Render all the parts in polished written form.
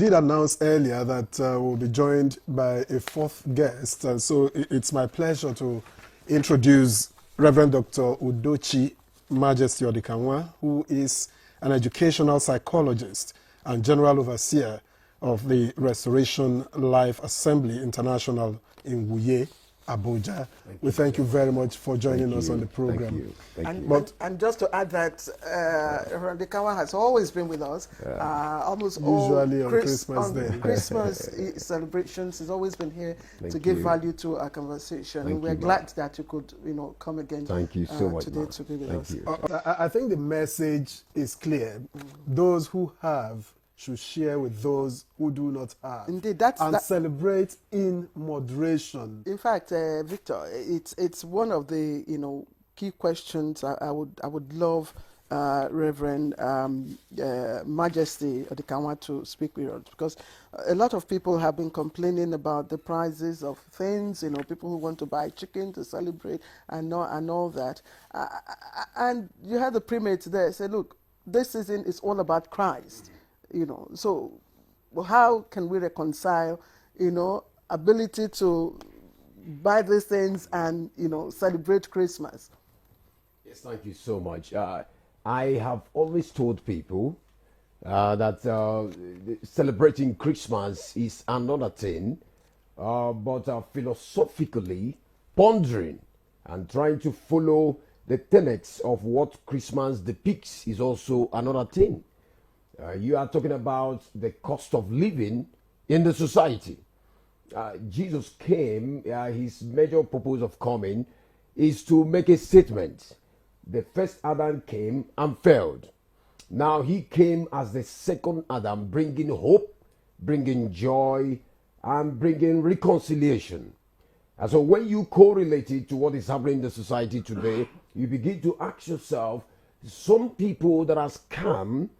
did announce earlier that we'll be joined by a fourth guest. So it's my pleasure to introduce Reverend Dr. Udochi Majesty Odikanwa, who is an educational psychologist and general overseer of the Restoration Life Assembly International in Wuye, Abuja. We thank you very much for joining us on the program. Thank you. And just to add that Reverend Odikanwa has always been with us. Almost usually all on Christmas Day. Christmas celebrations. He's always been here to give value to our conversation. And we're glad that you could, come again. Thank you so much today to be with us. I think the message is clear. Those who have should share with those who do not have. Indeed, celebrate in moderation. In fact, Victor, it's one of the key questions I would love Reverend Majesty Odikanwa to speak with us, because a lot of people have been complaining about the prices of things. People who want to buy chicken to celebrate and all that. And you had the primate there say, look, this season is all about Christ. So how can we reconcile, ability to buy these things and, celebrate Christmas? Yes, thank you so much. I have always told people that celebrating Christmas is another thing, but philosophically pondering and trying to follow the tenets of what Christmas depicts is also another thing. You are talking about the cost of living in the society. Jesus came, his major purpose of coming is to make a statement. The first Adam came and failed. Now he came as the second Adam, bringing hope, bringing joy, and bringing reconciliation. And so when you correlate it to what is happening in the society today, you begin to ask yourself, some people that has come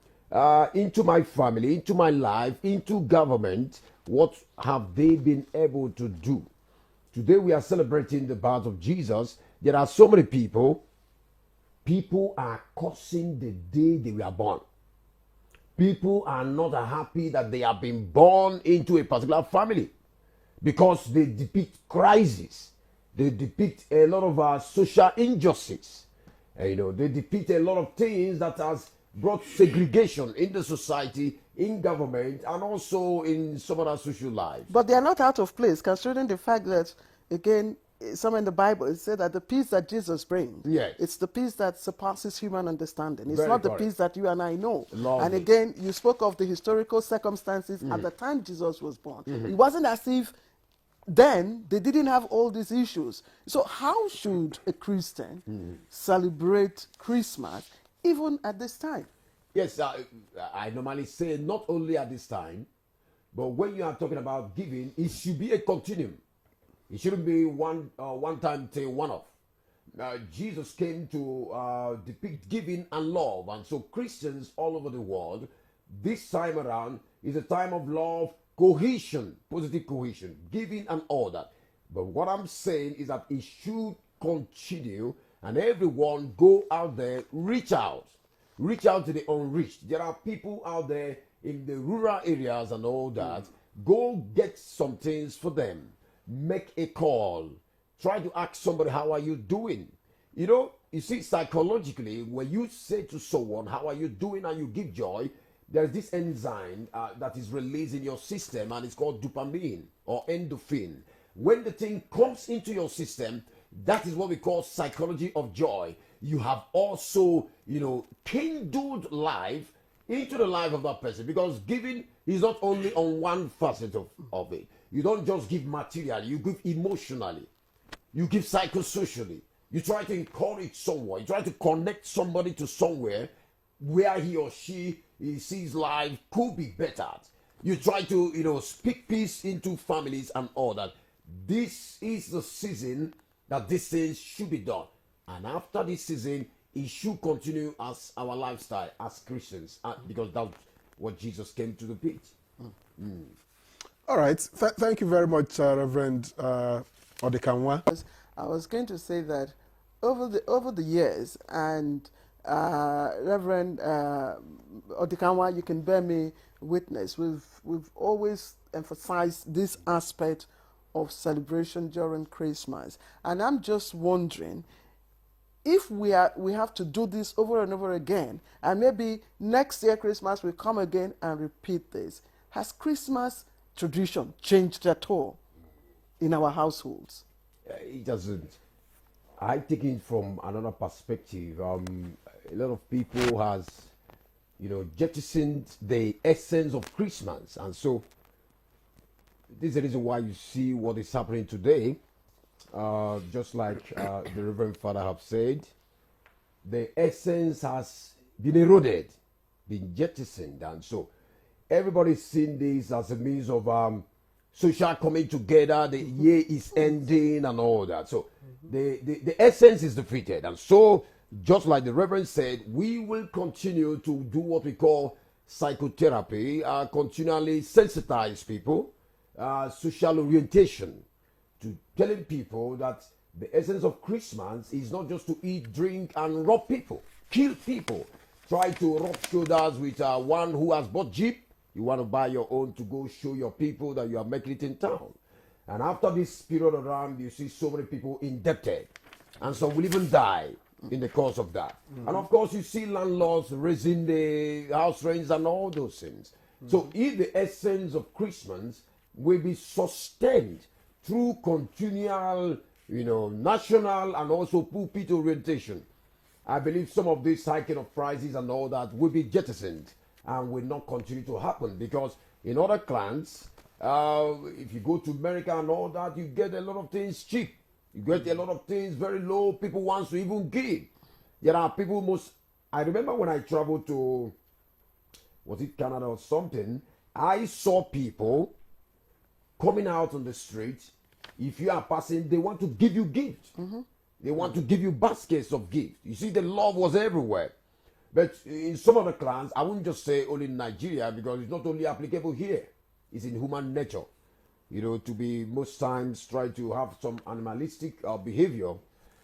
into my family, into my life, into government, what have they been able to do? Today we are celebrating the birth of Jesus. There are so many people are cursing the day they were born. People are not happy that they have been born into a particular family because they depict crisis. They depict a lot of social injustice. They depict a lot of things that has brought segregation in the society, in government, and also in some other social lives. But they are not out of place, considering the fact that, again, somewhere in the Bible, it said that the peace that Jesus brings, it's the peace that surpasses human understanding. It's not the peace that you and I know. And again, you spoke of the historical circumstances at the time Jesus was born. It wasn't as if then they didn't have all these issues. So how should a Christian celebrate Christmas even at this time? Yes, I normally say not only at this time, but when you are talking about giving, it should be a continuum. It shouldn't be one time thing, one-off. Jesus came to depict giving and love, and so Christians all over the world, this time around is a time of love, cohesion, positive cohesion, giving and all that. But what I'm saying is that it should continue, and everyone go out there, reach out to the unreached. There are people out there in the rural areas and all that. Go get some things for them. Make a call. Try to ask somebody, how are you doing? You see, psychologically, when you say to someone, how are you doing, and you give joy, there's this enzyme that is released in your system, and it's called dopamine or endorphin. When the thing comes into your system, that is what we call psychology of joy. You have also, kindled life into the life of that person, because giving is not only on one facet of it. You don't just give materially, you give emotionally, you give psychosocially. You try to encourage someone, you try to connect somebody to somewhere where he or she sees life could be bettered. You try to, speak peace into families and all that. This is the season that these things should be done. And after this season, it should continue as our lifestyle as Christians, because that's what Jesus came to depict. All right. Thank you very much, Reverend Odikanwa. I was going to say that over the years, and Reverend Odikanwa, you can bear me witness. We've always emphasized this aspect of celebration during Christmas, and I'm just wondering if we have to do this over and over again, and maybe next year Christmas will come again and repeat this. Has Christmas tradition changed at all in our households? It doesn't. I take it from another perspective. A lot of people has, jettisoned the essence of Christmas, and so this is the reason why you see what is happening today. Just like the Reverend Father have said, the essence has been eroded, been jettisoned, and so everybody's seen this as a means of social coming together. The year is ending and all that. So the essence is defeated, and so just like the Reverend said, we will continue to do what we call psychotherapy, continually sensitize people, social orientation, to telling people that the essence of Christmas is not just to eat, drink, and rob people, kill people, try to rub shoulders with one who has bought Jeep. You want to buy your own to go show your people that you are making it in town. And after this period around, you see so many people indebted, and some will even die in the course of that. And of course, you see landlords raising the house rents and all those things. So if the essence of Christmas will be sustained through continual, national and also pulpit orientation, I believe some of this hiking of prices and all that will be jettisoned and will not continue to happen, because in other clans, if you go to America and all that, you get a lot of things cheap. You get a lot of things very low. People want to even give. There are people I remember when I traveled to, was it Canada or something, I saw people coming out on the street. If you are passing, they want to give you gifts. They want to give you baskets of gifts. You see, the love was everywhere. But in some other clans, I wouldn't just say only in Nigeria, because it's not only applicable here. It's in human nature. To be most times try to have some animalistic behavior.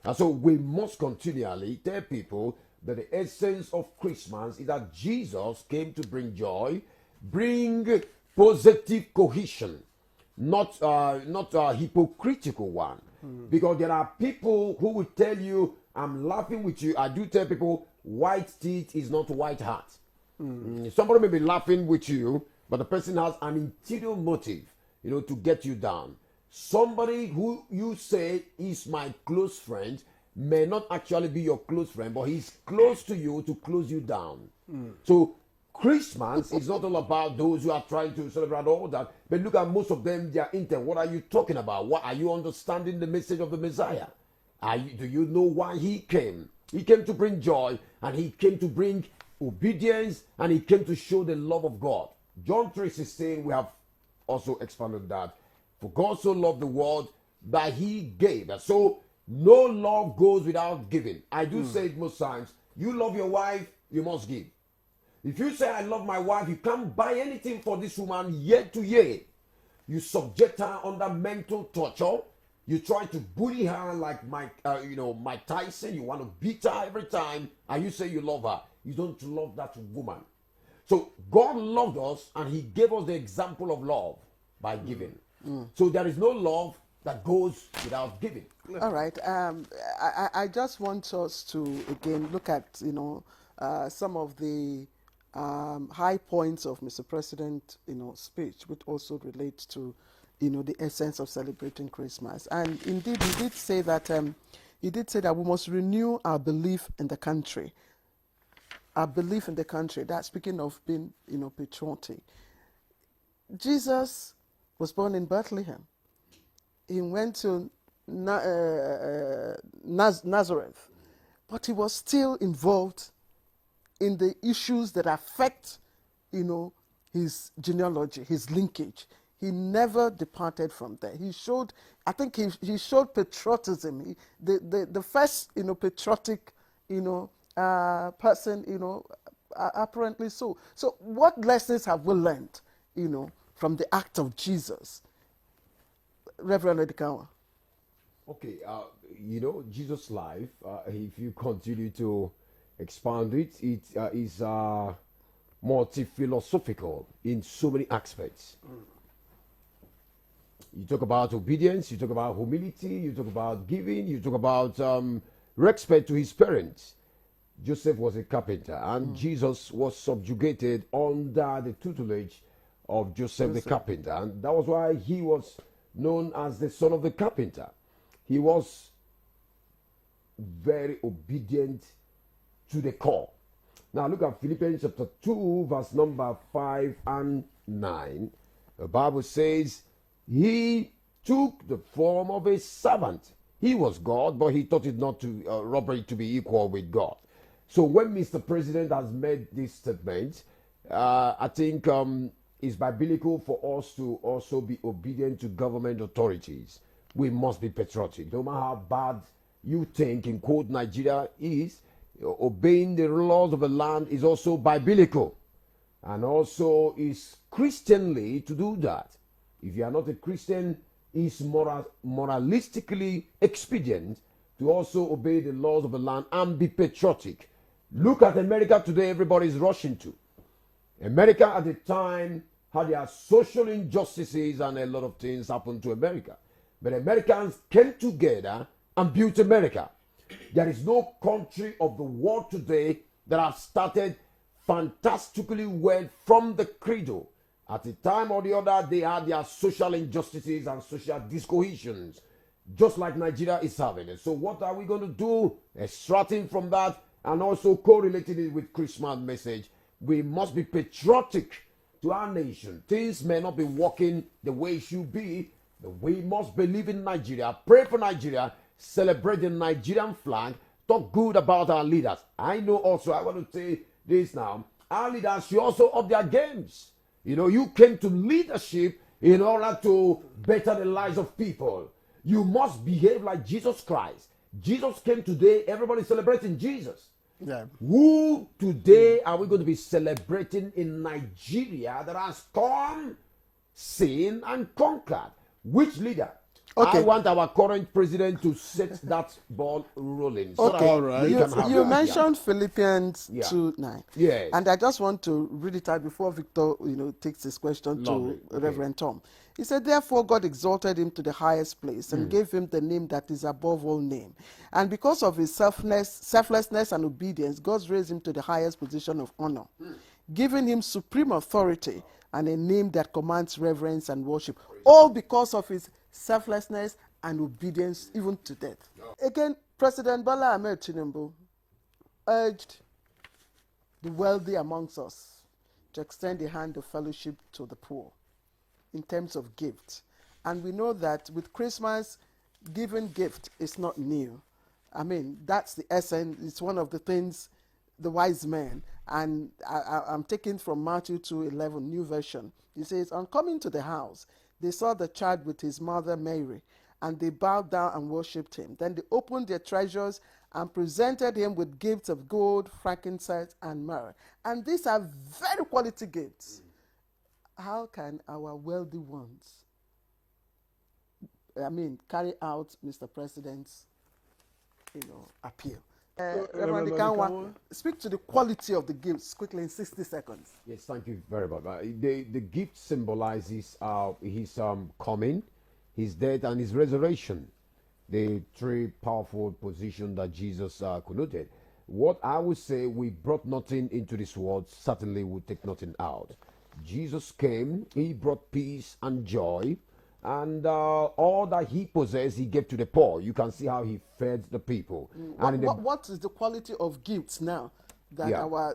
And so we must continually tell people that the essence of Christmas is that Jesus came to bring joy, bring positive cohesion, not a hypocritical one. Because there are people who will tell you, I'm laughing with you. I do tell people, white teeth is not white heart. Somebody may be laughing with you, but the person has an interior motive, to get you down. Somebody who you say is my close friend may not actually be your close friend, but he's close to you to close you down. So Christmas is not all about those who are trying to celebrate all that, but look at most of them, they are into what are you talking about? What are you understanding the message of the Messiah? Do you know why he came? He came to bring joy, and he came to bring obedience, and he came to show the love of God. John 3:16, we have also expanded that. For God so loved the world that he gave. So no love goes without giving. I do say it most times. You love your wife, you must give. If you say, I love my wife, you can't buy anything for this woman year to year. You subject her under mental torture. You try to bully her like Mike Tyson. You want to beat her every time, and you say you love her. You don't love that woman. So God loved us, and he gave us the example of love by giving. So there is no love that goes without giving. All right. I just want us to again look at some of the high points of Mr. President speech, which also relates to the essence of celebrating Christmas. And indeed, he did say that we must renew our belief in the country. Our belief in the country. That's speaking of being patriotic. Jesus was born in Bethlehem. He went to Nazareth, but he was still involved in the issues that affect, his genealogy, his linkage. He never departed from there. He showed, I think he showed patriotism. The first, patriotic, person, apparently so. So what lessons have we learned, from the act of Jesus? Reverend Edikawa. Okay, Jesus' life, if you continue to expound it. It is multi-philosophical in so many aspects. You talk about obedience, you talk about humility, you talk about giving, you talk about respect to his parents. Joseph was a carpenter, and Jesus was subjugated under the tutelage of Joseph the carpenter, and that was why he was known as the son of the carpenter. He was very obedient to the core. Now look at Philippians chapter 2, verse number 5 and 9. The Bible says, he took the form of a servant. He was God, but he thought it not to robbery to be equal with God. So when Mr. President has made this statement, I think it's biblical for us to also be obedient to government authorities. We must be patriotic. No matter how bad you think, in quote, Nigeria is, obeying the laws of the land is also biblical. And also is Christianly to do that. If you are not a Christian, it's moralistically expedient to also obey the laws of the land and be patriotic. Look at America today, everybody is rushing to. America at the time had their social injustices and a lot of things happened to America. But Americans came together and built America. There is no country of the world today that have started fantastically well from the cradle. At a time or the other, they had their social injustices and social discohesions, just like Nigeria is having it. So what are we going to do? Extracting from that and also correlating it with Christmas message, we must be patriotic to our nation. Things may not be working the way it should be, but we must believe in Nigeria, pray for Nigeria, celebrate the Nigerian flag, talk good about our leaders. I know also, I want to say this now, our leaders should also up their games. You know, you came to leadership in order to better the lives of people. You must behave like Jesus Christ. Jesus came today, everybody's celebrating Jesus. Yeah. Who today are we going to be celebrating in Nigeria that has come, seen, and conquered? Which leader? Okay. I want our current president to set that ball rolling. So Okay, all right. You mentioned Philippians 2:9. Yes. And I just want to read it out before Victor, takes his question Lovely. to Reverend Tom. He said, therefore God exalted him to the highest place and gave him the name that is above all name. And because of his selflessness and obedience, God raised him to the highest position of honor, giving him supreme authority and a name that commands reverence and worship, all because of his selflessness and obedience even to death. Again, President Bola Ahmed Tinubu urged the wealthy amongst us to extend a hand of fellowship to the poor in terms of gifts. And we know that with Christmas, giving gift is not new. I mean, that's the essence. It's one of the things the wise men, and I'm taking from Matthew 2:11, New Version. He says, on coming to the house, they saw the child with his mother Mary, and they bowed down and worshipped him. Then they opened their treasures and presented him with gifts of gold, frankincense, and myrrh. And these are very quality gifts. How can our wealthy ones, carry out Mr. President's, appeal? Reverend Ikanwa, speak to the quality of the gifts quickly in 60 seconds. Yes, thank you very much. The gift symbolizes his coming, his death, and his resurrection. The three powerful positions that Jesus connoted. What I would say, we brought nothing into this world, certainly we take nothing out. Jesus came, he brought peace and joy, and all that he possessed, he gave to the poor. You can see how he fed the people. What is the quality of gifts now that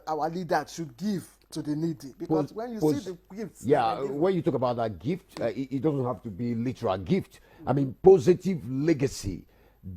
our leaders should give to the needy? Because when you see the gifts... when you talk about that gift, it doesn't have to be literal gift. I mean, positive legacy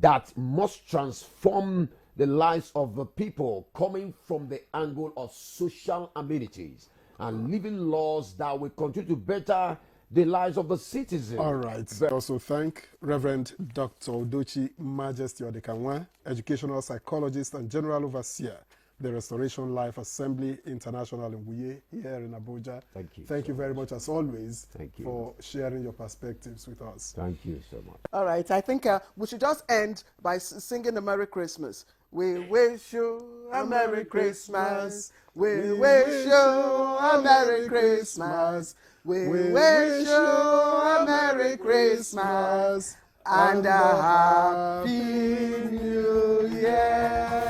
that must transform the lives of the people, coming from the angle of social amenities and living laws that will continue to better the lives of the citizens. All right. I also thank Reverend Dr. Udochi Majesty Odekanwa, educational psychologist and general overseer, the Restoration Life Assembly International in Wuye, here in Abuja. Thank you. Thank you very much, as always, Thank you for sharing your perspectives with us. Thank you so much. All right. I think we should just end by singing a Merry Christmas. We wish you a Merry Christmas. We wish you a Merry Christmas. We wish you a Merry Christmas and a Happy New Year.